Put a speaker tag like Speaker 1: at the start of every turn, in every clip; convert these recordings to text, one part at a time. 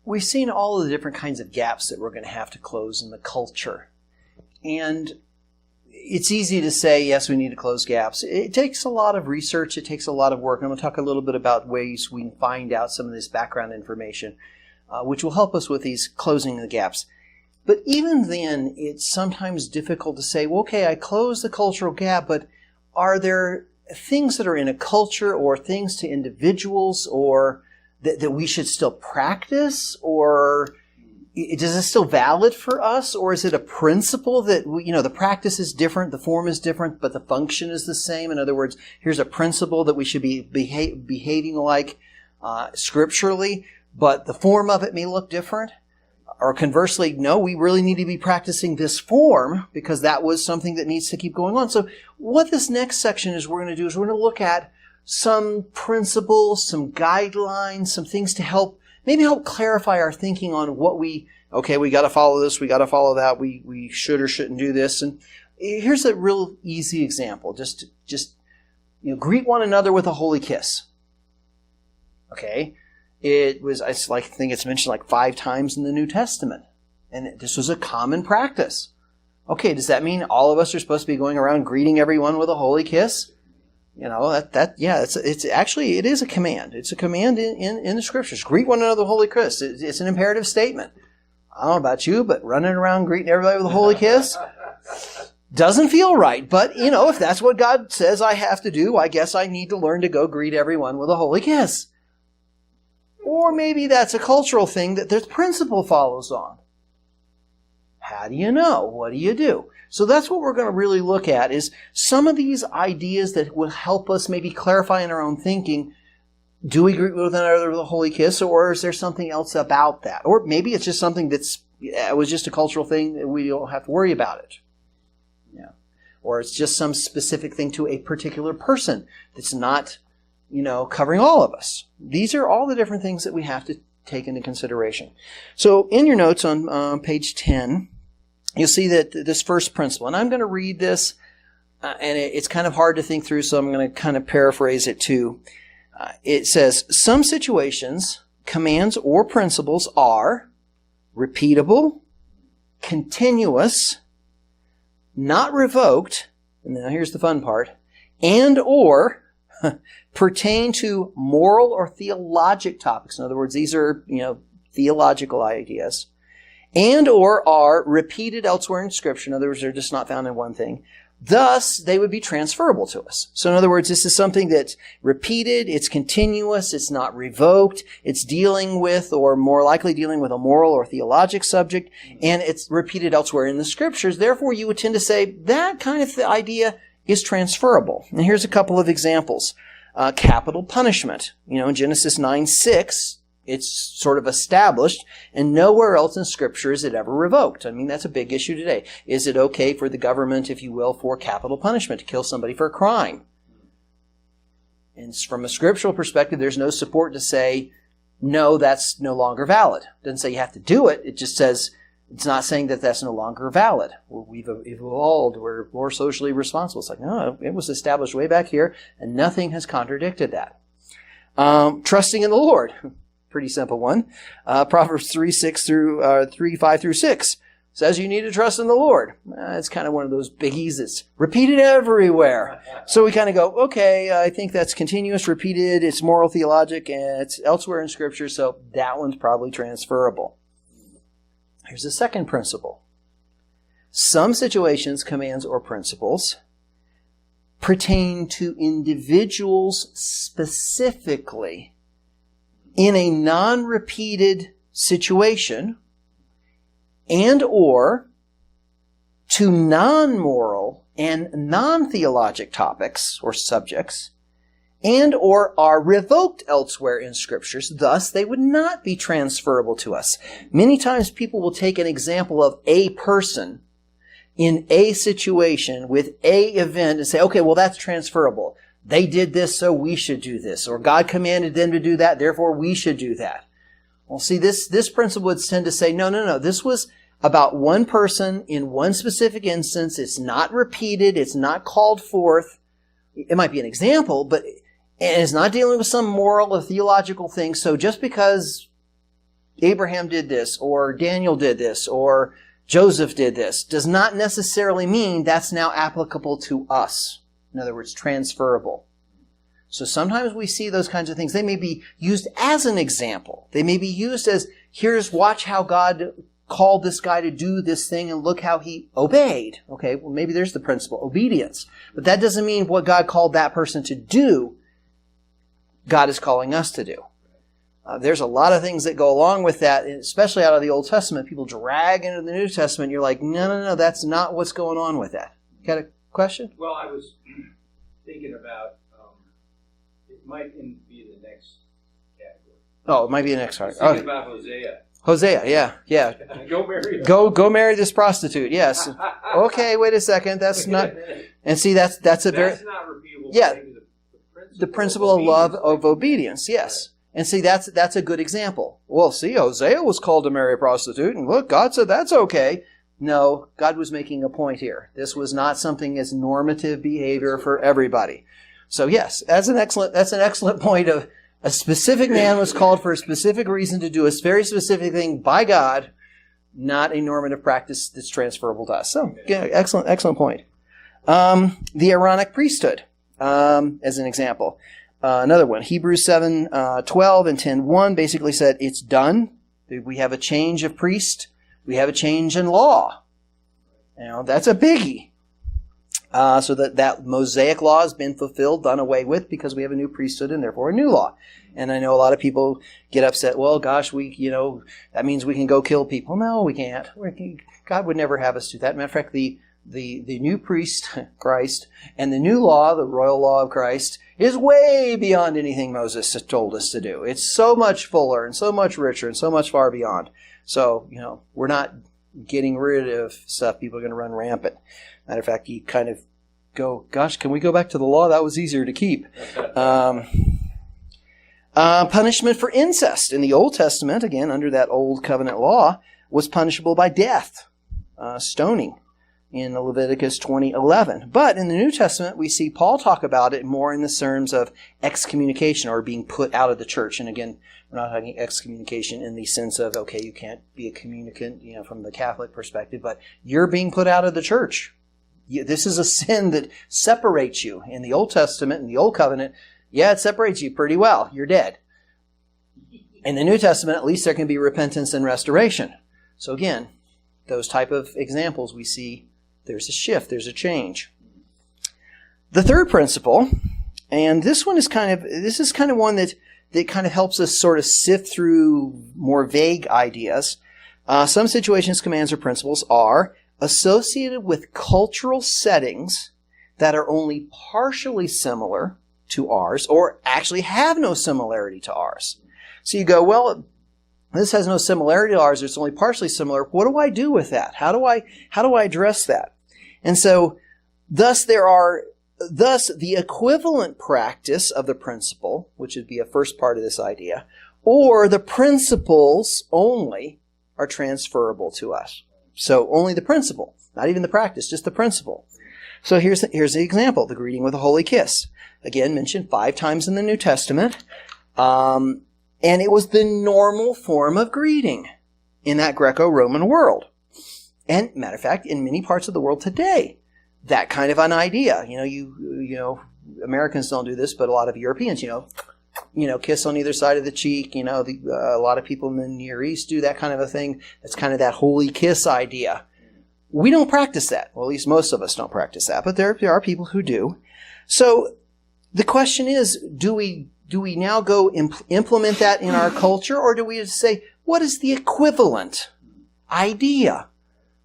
Speaker 1: we've seen all of the different kinds of gaps that we're going to have to close in the culture. And it's easy to say, yes, we need to close gaps. It takes a lot of research. It takes a lot of work. And I'm going to talk a little bit about ways we can find out some of this background information, which will help us with these closing the gaps. But even then, it's sometimes difficult to say, well, okay, I closed the cultural gap, but are there things that are in a culture or things to individuals or that we should still practice? Or is it still valid for us? Or is it a principle that, the practice is different, the form is different, but the function is the same? In other words, here's a principle that we should be behaving like scripturally, but the form of it may look different. Or conversely, no, we really need to be practicing this form because that was something that needs to keep going on. So what this next section is we're going to do is we're going to look at some principles, some guidelines, some things to help clarify our thinking on what we got to follow this, we got to follow that, we should or shouldn't do this. And here's a real easy example. Just greet one another with a holy kiss. Okay? I think it's mentioned like 5 times in the New Testament. And this was a common practice. Okay, does that mean all of us are supposed to be going around greeting everyone with a holy kiss? It's actually, it is a command. It's a command in the scriptures. Greet one another with a holy kiss. It's an imperative statement. I don't know about you, but running around greeting everybody with a holy kiss doesn't feel right. But, if that's what God says I have to do, I guess I need to learn to go greet everyone with a holy kiss. Or maybe that's a cultural thing that the principle follows on. How do you know? What do you do? So that's what we're going to really look at, is some of these ideas that will help us maybe clarify in our own thinking. Do we greet one another with a holy kiss, or is there something else about that? Or maybe it's just something it was just a cultural thing that we don't have to worry about it. Yeah. Or it's just some specific thing to a particular person that's not, covering all of us. These are all the different things that we have to take into consideration. So in your notes on page 10, you'll see that this first principle, and I'm going to read this, and it's kind of hard to think through, so I'm going to kind of paraphrase it too. It says, some situations, commands, or principles are repeatable, continuous, not revoked, and now here's the fun part, and or pertain to moral or theologic topics. In other words, these are, theological ideas. And or are repeated elsewhere in Scripture. In other words, they're just not found in one thing. Thus, they would be transferable to us. So in other words, this is something that's repeated, it's continuous, it's not revoked, it's dealing with, or more likely dealing with, a moral or theologic subject, and it's repeated elsewhere in the Scriptures. Therefore, you would tend to say that kind of idea is transferable. And here's a couple of examples. Capital punishment. In Genesis 9:6, it's sort of established, and nowhere else in Scripture is it ever revoked. I mean, that's a big issue today. Is it okay for the government, if you will, for capital punishment, to kill somebody for a crime? And from a scriptural perspective, there's no support to say, no, that's no longer valid. It doesn't say you have to do it. It just says, it's not saying that that's no longer valid. Well, we've evolved. We're more socially responsible. It's like, no, it was established way back here, and nothing has contradicted that. Trusting in the Lord. Pretty simple one. Proverbs 3:5-6 says you need to trust in the Lord. It's kind of one of those biggies that's repeated everywhere. So we kind of go, okay, I think that's continuous, repeated, it's moral, theologic, and it's elsewhere in Scripture, so that one's probably transferable. Here's the second principle. Some situations, commands, or principles pertain to individuals specifically in a non-repeated situation, and or to non-moral and non-theologic topics or subjects, and or are revoked elsewhere in Scriptures. Thus, they would not be transferable to us. Many times people will take an example of a person in a situation with a event and say, okay, well, that's transferable. They did this, so we should do this. Or God commanded them to do that, therefore we should do that. Well, see, this principle would tend to say, no. This was about one person in one specific instance. It's not repeated. It's not called forth. It might be an example, but it's not dealing with some moral or theological thing. So just because Abraham did this, or Daniel did this, or Joseph did this, does not necessarily mean that's now applicable to us. In other words, transferable. So sometimes we see those kinds of things. They may be used as an example. They may be used as, watch how God called this guy to do this thing and look how he obeyed. Okay, well maybe there's the principle, obedience. But that doesn't mean what God called that person to do, God is calling us to do. There's a lot of things that go along with that, especially out of the Old Testament. People drag into the New Testament. You're like, no, that's not what's going on with that. Got a question?
Speaker 2: Well, I was thinking about, it might be the next category.
Speaker 1: Oh, it might be the next part.
Speaker 2: Thinking about Hosea.
Speaker 1: Hosea, yeah.
Speaker 2: Go marry her.
Speaker 1: Go marry this prostitute. Yes. Okay, wait a second. That's not. And see, that's a very.
Speaker 2: That's not repeatable.
Speaker 1: Yeah. The principle of love of obedience. Yes. And see, that's a good example. Well, see, Hosea was called to marry a prostitute, and look, God said that's okay. No, God was making a point here. This was not something as normative behavior for everybody. So yes, that's an excellent point of a specific man was called for a specific reason to do a very specific thing by God, not a normative practice that's transferable to us. So, yeah, excellent point. The Aaronic priesthood, as an example. Another one, Hebrews 7:12 and 10:1 basically said it's done. We have a change of priest. We have a change in law. That's a biggie. So that Mosaic law has been fulfilled, done away with, because we have a new priesthood and therefore a new law. And I know a lot of people get upset. Well, gosh, that means we can go kill people. No, we can't. God would never have us do that. Matter of fact, the new priest, Christ, and the new law, the royal law of Christ, is way beyond anything Moses told us to do. It's so much fuller and so much richer and so much far beyond. So, we're not getting rid of stuff. People are going to run rampant. Matter of fact, you kind of go, gosh, can we go back to the law? That was easier to keep. Punishment for incest in the Old Testament, again, under that Old Covenant law, was punishable by death, stoning, in Leviticus 20:11. But in the New Testament, we see Paul talk about it more in the terms of excommunication, or being put out of the church. And again, we're not talking excommunication in the sense of, okay, you can't be a communicant, from the Catholic perspective, but you're being put out of the church. This is a sin that separates you. In the Old Testament, in the Old Covenant, it separates you pretty well. You're dead. In the New Testament, at least there can be repentance and restoration. So again, those type of examples we see, there's a shift, there's a change. The third principle, and this is kind of one that kind of helps us sort of sift through more vague ideas. Some situations, commands, or principles are associated with cultural settings that are only partially similar to ours, or actually have no similarity to ours. So you go, well, this has no similarity to ours, it's only partially similar. What do I do with that? How do I address that? And so, thus the equivalent practice of the principle, which would be a first part of this idea, or the principles only, are transferable to us. So only the principle, not even the practice, just the principle. So here's the example, the greeting with a holy kiss. Again, mentioned 5 times in the New Testament. And it was the normal form of greeting in that Greco-Roman world. And matter of fact, in many parts of the world today, that kind of an idea. Americans don't do this, but a lot of Europeans, kiss on either side of the cheek. A lot of people in the Near East do that kind of a thing. That's kind of that holy kiss idea. We don't practice that. Well, at least most of us don't practice that, but there are people who do. So the question is, do we now go implement that in our culture, or do we just say, what is the equivalent idea?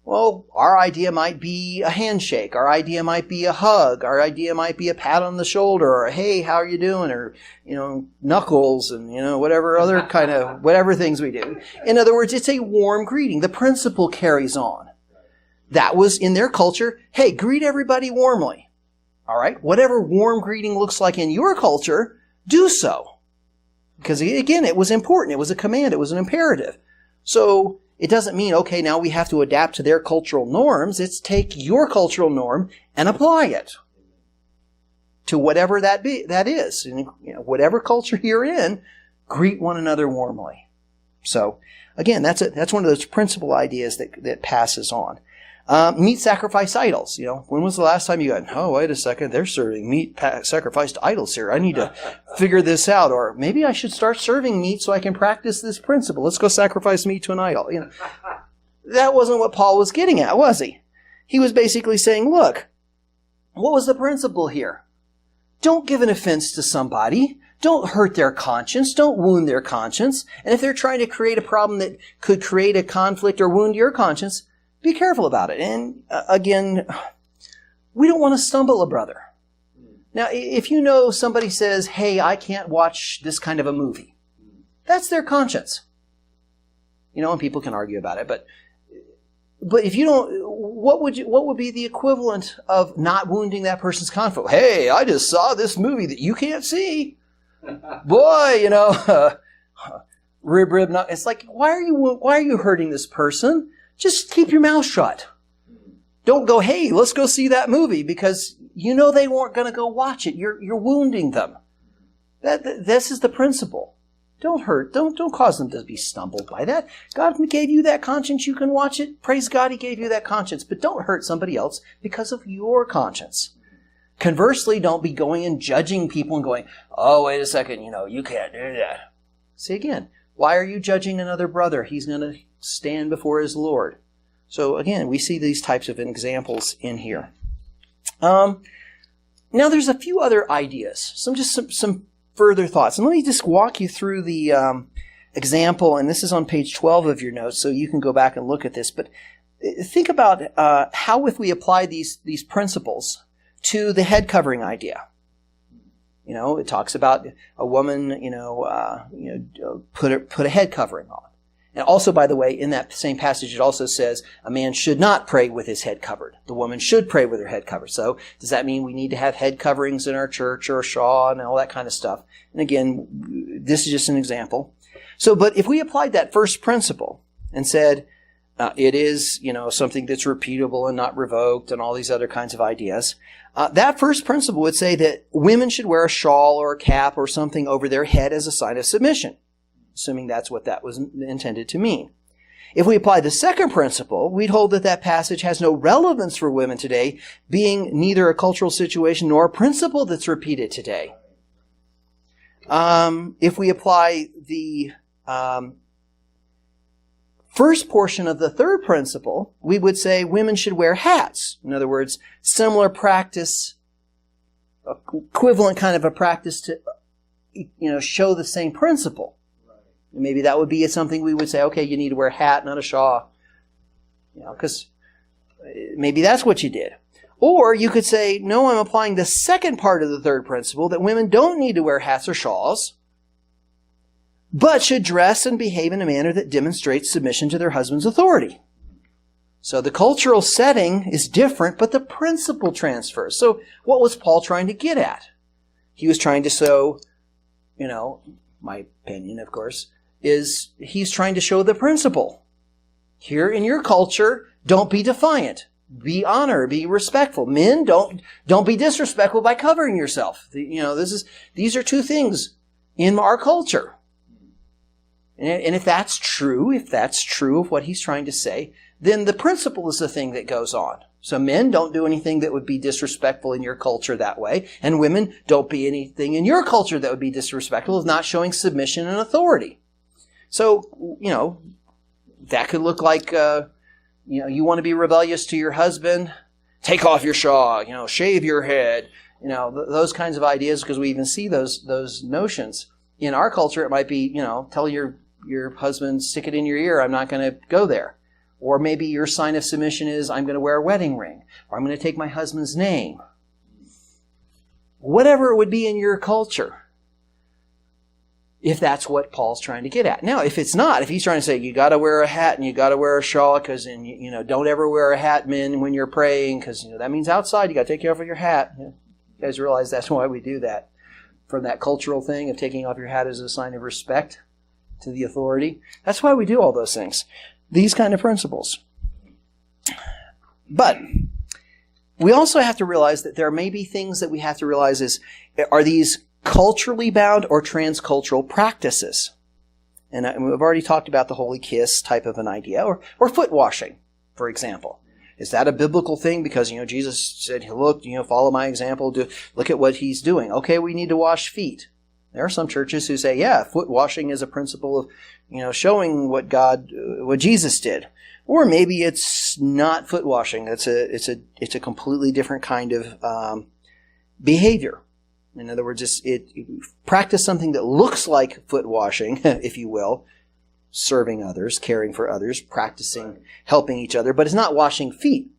Speaker 1: Well, our idea might be a handshake. Our idea might be a hug. Our idea might be a pat on the shoulder, or hey, how are you doing? Or, knuckles and, whatever things we do. In other words, it's a warm greeting. The principle carries on. That was in their culture. Hey, greet everybody warmly. All right. Whatever warm greeting looks like in your culture, do so. Because again, it was important. It was a command. It was an imperative. So it doesn't mean, okay, now we have to adapt to their cultural norms. It's take your cultural norm and apply it to whatever that is. And, whatever culture you're in, greet one another warmly. So again, that's one of those principal ideas that passes on. Meat sacrifice idols. When was the last time you got, oh, wait a second, they're serving meat sacrificed idols here. I need to figure this out. Or maybe I should start serving meat so I can practice this principle. Let's go sacrifice meat to an idol. That wasn't what Paul was getting at, was he? He was basically saying, look, what was the principle here? Don't give an offense to somebody. Don't hurt their conscience. Don't wound their conscience. And if they're trying to create a problem that could create a conflict or wound your conscience, be careful about it. And again, we don't want to stumble a brother. Now, if somebody says, hey, I can't watch this kind of a movie, that's their conscience. And people can argue about it, but if you don't, what would be the equivalent of not wounding that person's confidence? Hey, I just saw this movie that you can't see. Boy, rib. It's like, why are you hurting this person? Just keep your mouth shut. Don't go, hey, let's go see that movie, because they weren't going to go watch it. You're wounding them. This is the principle. Don't hurt. Don't cause them to be stumbled by that. God gave you that conscience. You can watch it. Praise God, He gave you that conscience. But don't hurt somebody else because of your conscience. Conversely, don't be going and judging people and going, oh, wait a second, you can't do that. See again, why are you judging another brother? He's going to stand before his Lord. So again, we see these types of examples in here. Now there's a few other ideas, some further thoughts. And let me just walk you through the example, and this is on page 12 of your notes, so you can go back and look at this. But think about how if we apply these principles to the head covering idea. It talks about a woman, put a head covering on. And also, by the way, in that same passage, it also says a man should not pray with his head covered. The woman should pray with her head covered. So does that mean we need to have head coverings in our church or a shawl and all that kind of stuff? And again, this is just an example. So, but if we applied that first principle and said it is, something that's repeatable and not revoked and all these other kinds of ideas, that first principle would say that women should wear a shawl or a cap or something over their head as a sign of submission, assuming that's what that was intended to mean. If we apply the second principle, we'd hold that passage has no relevance for women today, being neither a cultural situation nor a principle that's repeated today. If we apply the first portion of the third principle, we would say women should wear hats. In other words, similar practice, equivalent kind of a practice to, show the same principle. And maybe that would be something we would say, okay, you need to wear a hat, not a shawl. Because maybe that's what you did. Or you could say, no, I'm applying the second part of the third principle, that women don't need to wear hats or shawls, but should dress and behave in a manner that demonstrates submission to their husband's authority. So the cultural setting is different, but the principle transfers. So what was Paul trying to get at? He was trying to show, my opinion, of course, is he's trying to show the principle. Here in your culture, don't be defiant. Be honor, be respectful. Men, don't be disrespectful by covering yourself. These are two things in our culture. And if that's true of what he's trying to say, then the principle is the thing that goes on. So men, don't do anything that would be disrespectful in your culture that way. And women, don't be anything in your culture that would be disrespectful of not showing submission and authority. So, that could look like, you want to be rebellious to your husband, take off your shawl, shave your head, those kinds of ideas, because we even see those notions. In our culture, it might be, tell your husband, stick it in your ear, I'm not going to go there. Or maybe your sign of submission is, I'm going to wear a wedding ring, or I'm going to take my husband's name. Whatever it would be in your culture, if that's what Paul's trying to get at. Now, if it's not, if he's trying to say, you got to wear a hat and you got to wear a shawl, because, don't ever wear a hat, men, when you're praying, because, that means outside, you got to take off your hat. You guys realize that's why we do that. From that cultural thing of taking off your hat as a sign of respect to the authority. That's why we do all those things. These kind of principles. But we also have to realize that there may be things that we have to realize are these culturally bound or transcultural practices? And we've already talked about the holy kiss type of an idea, or foot washing, for example. Is that a biblical thing? Because, Jesus said, look, follow my example. Look at what he's doing. Okay, we need to wash feet. There are some churches who say, yeah, foot washing is a principle of, showing what Jesus did. Or maybe it's not foot washing. It's a completely different kind of behavior. In other words, practice something that looks like foot washing, if you will, serving others, caring for others, practicing, helping each other, but it's not washing feet.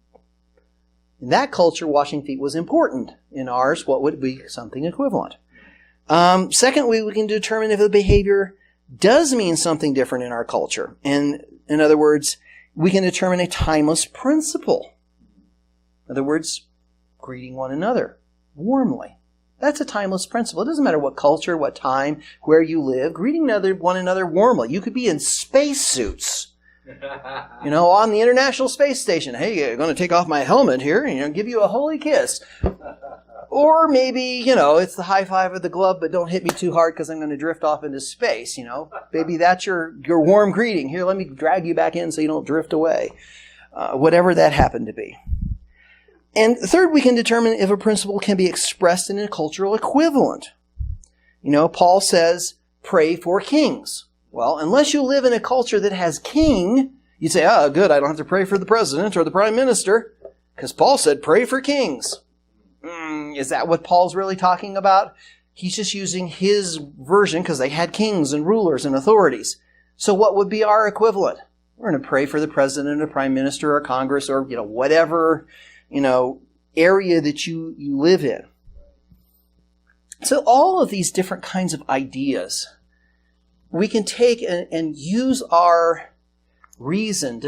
Speaker 1: In that culture, washing feet was important. In ours, what would be something equivalent? Secondly, we can determine if the behavior does mean something different in our culture. And in other words, we can determine a timeless principle. In other words, greeting one another warmly. That's a timeless principle. It doesn't matter what culture, what time, where you live. Greeting one another warmly. You could be in spacesuits, on the International Space Station. Hey, I'm going to take off my helmet here and give you a holy kiss. Or maybe, it's the high five of the glove, but don't hit me too hard because I'm going to drift off into space, Maybe that's your warm greeting. Here, let me drag you back in so you don't drift away. Whatever that happened to be. And third, we can determine if a principle can be expressed in a cultural equivalent. Paul says, pray for kings. Well, unless you live in a culture that has king, you'd say, good, I don't have to pray for the president or the prime minister, because Paul said, pray for kings. Is that what Paul's really talking about? He's just using his version because they had kings and rulers and authorities. So what would be our equivalent? We're going to pray for the president or prime minister or Congress or, whatever, area that you live in. So all of these different kinds of ideas, we can take and use our reason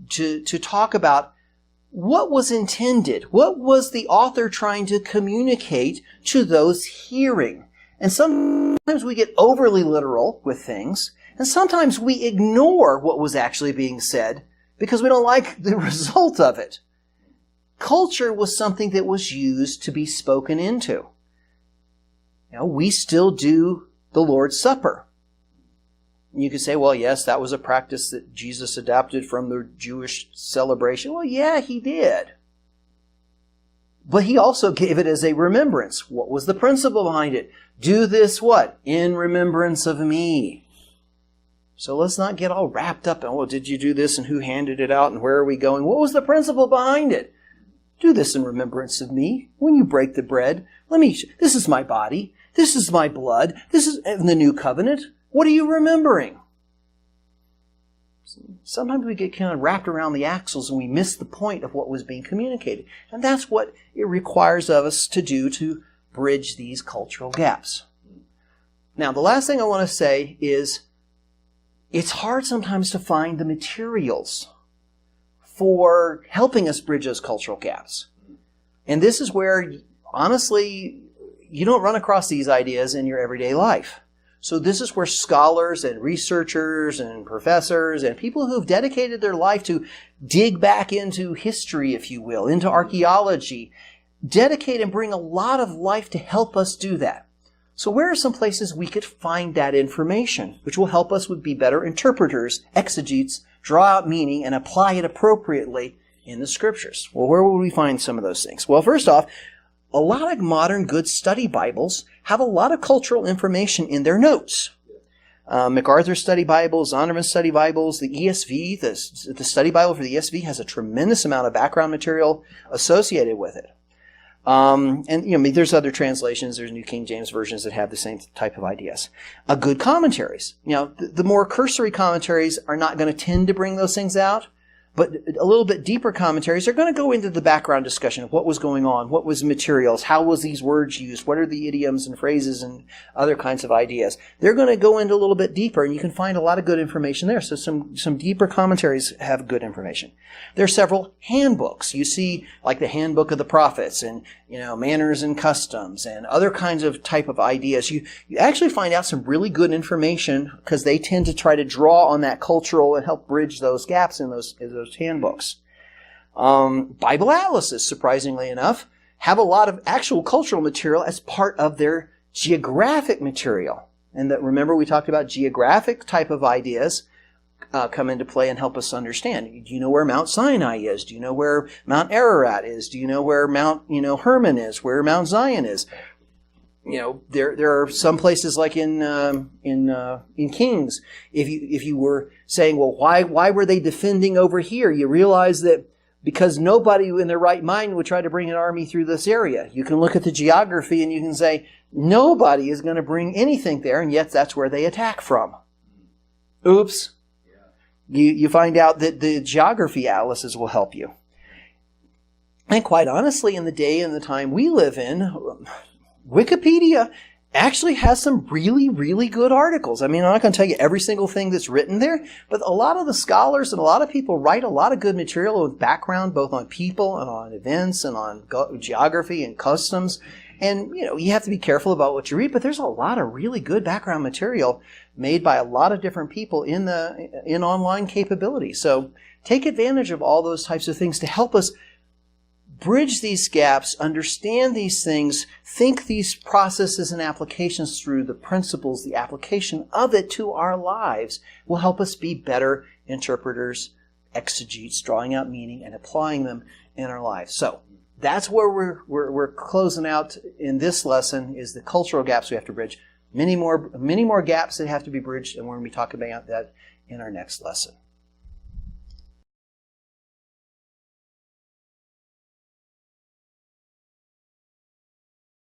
Speaker 1: to talk about what was intended. What was the author trying to communicate to those hearing? And sometimes we get overly literal with things, and sometimes we ignore what was actually being said because we don't like the result of it. Culture was something that was used to be spoken into. We still do the Lord's Supper. You could say, well, yes, that was a practice that Jesus adapted from the Jewish celebration. Well, yeah, he did. But he also gave it as a remembrance. What was the principle behind it? Do this what? In remembrance of me. So let's not get all wrapped up in, did you do this and who handed it out and where are we going? What was the principle behind it? Do this in remembrance of me. When you break the bread, this is my body. This is my blood. This is the new covenant. What are you remembering? Sometimes we get kind of wrapped around the axles and we miss the point of what was being communicated. And that's what it requires of us to do to bridge these cultural gaps. Now, the last thing I want to say is it's hard sometimes to find the materials for helping us bridge those cultural gaps. And this is where, honestly, you don't run across these ideas in your everyday life. So this is where scholars and researchers and professors and people who've dedicated their life to dig back into history, if you will, into archaeology, dedicate and bring a lot of life to help us do that. So where are some places we could find that information, which will help us be better interpreters, exegetes, draw out meaning, and apply it appropriately in the Scriptures? Well, where will we find some of those things? Well, first off, a lot of modern good study Bibles have a lot of cultural information in their notes. MacArthur Study Bibles, Zondervan Study Bibles, the ESV, the study Bible for the ESV has a tremendous amount of background material associated with it. There's other translations, there's New King James versions that have the same type of ideas. Good commentaries. The more cursory commentaries are not going to tend to bring those things out, but a little bit deeper commentaries are going to go into the background discussion of what was going on, what was materials, how was these words used, what are the idioms and phrases and other kinds of ideas. They're going to go into a little bit deeper, and you can find a lot of good information there. So some deeper commentaries have good information. There are several handbooks. You see, like the Handbook of the Prophets and, manners and customs and other kinds of type of ideas. You actually find out some really good information because they tend to try to draw on that cultural and help bridge those gaps in those handbooks. Bible atlases, surprisingly enough, have a lot of actual cultural material as part of their geographic material. And that, remember, we talked about geographic type of ideas come into play and help us understand. Do you know where Mount Sinai is? Do you know where Mount Ararat is? Do you know where Mount Hermon is? Where Mount Zion is? There are some places like in Kings. If you were saying, well, why were they defending over here? You realize that because nobody in their right mind would try to bring an army through this area. You can look at the geography and you can say nobody is going to bring anything there, and yet that's where they attack from. Oops. You find out that the geography atlases will help you. And quite honestly, in the day and the time we live in, Wikipedia actually has some really, really good articles. I mean, I'm not going to tell you every single thing that's written there, but a lot of the scholars and a lot of people write a lot of good material with background both on people and on events and on geography and customs. And, you have to be careful about what you read, but there's a lot of really good background material made by a lot of different people in online capability. So take advantage of all those types of things to help us bridge these gaps, understand these things, think these processes and applications through. The principles, the application of it to our lives will help us be better interpreters, exegetes, drawing out meaning and applying them in our lives. So that's where we're closing out in this lesson, is the cultural gaps we have to bridge. Many more gaps that have to be bridged, and we're going to be talking about that in our next lesson.